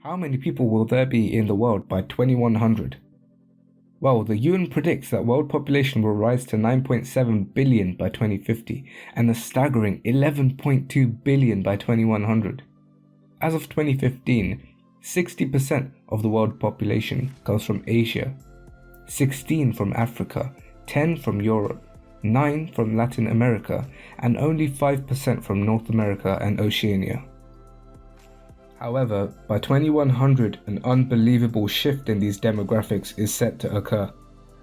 How many people will there be in the world by 2100? Well, the UN predicts that world population will rise to 9.7 billion by 2050 and a staggering 11.2 billion by 2100. As of 2015, 60% of the world population comes from Asia, 16 from Africa, 10 from Europe, 9 from Latin America, and only 5% from North America and Oceania. However, by 2100, an unbelievable shift in these demographics is set to occur,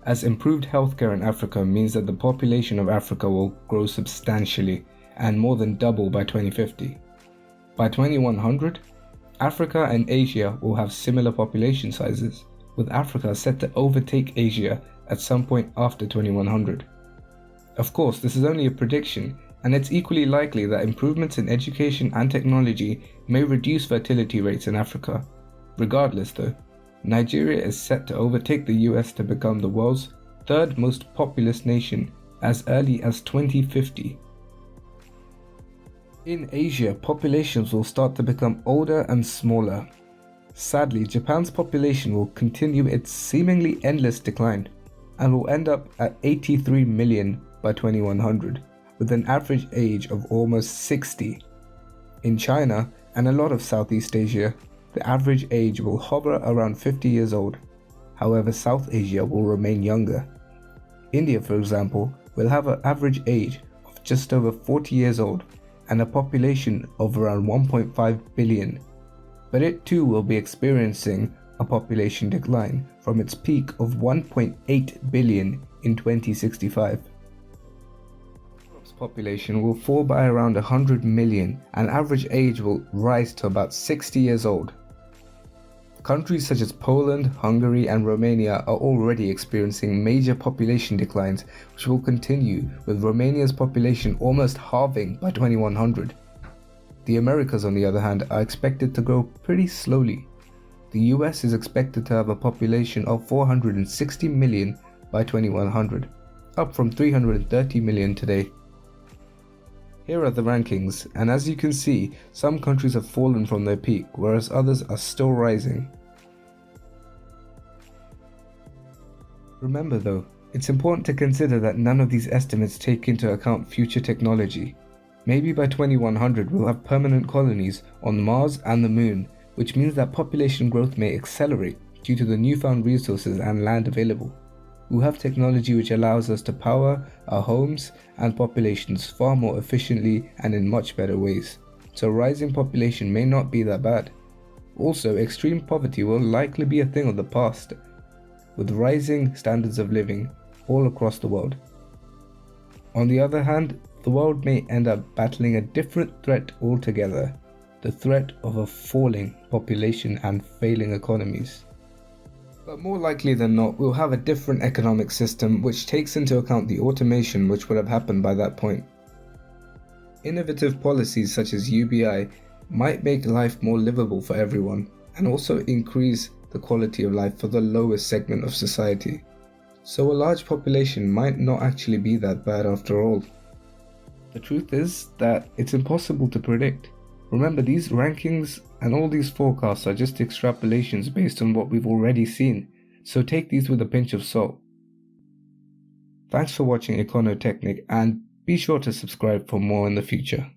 as improved healthcare in Africa means that the population of Africa will grow substantially and more than double by 2050. By 2100, Africa and Asia will have similar population sizes, with Africa set to overtake Asia at some point after 2100. Of course, this is only a prediction, and it's equally likely that improvements in education and technology may reduce fertility rates in Africa. Regardless though, Nigeria is set to overtake the US to become the world's third most populous nation as early as 2050. In Asia, populations will start to become older and smaller. Sadly, Japan's population will continue its seemingly endless decline and will end up at 83 million by 2100, with an average age of almost 60. In China and a lot of Southeast Asia, the average age will hover around 50 years old. However, South Asia will remain younger. India, for example, will have an average age of just over 40 years old and a population of around 1.5 billion. But it too will be experiencing a population decline from its peak of 1.8 billion in 2065. Europe's population will fall by around 100 million and average age will rise to about 60 years old. Countries such as Poland, Hungary and Romania are already experiencing major population declines, which will continue, with Romania's population almost halving by 2100. The Americas, on the other hand, are expected to grow pretty slowly. The US is expected to have a population of 460 million by 2100, up from 330 million today. Here are the rankings, and as you can see, some countries have fallen from their peak, whereas others are still rising. Remember though, it's important to consider that none of these estimates take into account future technology. Maybe by 2100 we'll have permanent colonies on Mars and the Moon, which means that population growth may accelerate due to the newfound resources and land available. We'll have technology which allows us to power our homes and populations far more efficiently and in much better ways. So rising population may not be that bad. Also, extreme poverty will likely be a thing of the past, with rising standards of living all across the world. On the other hand, the world may end up battling a different threat altogether, the threat of a falling population and failing economies. But more likely than not, we'll have a different economic system which takes into account the automation which would have happened by that point. Innovative policies such as UBI might make life more livable for everyone and also increase the quality of life for the lowest segment of society. So a large population might not actually be that bad after all. The truth is that it's impossible to predict. Remember, these rankings and all these forecasts are just extrapolations based on what we've already seen, so take these with a pinch of salt. Thanks for watching Econotechnic, and be sure to subscribe for more in the future.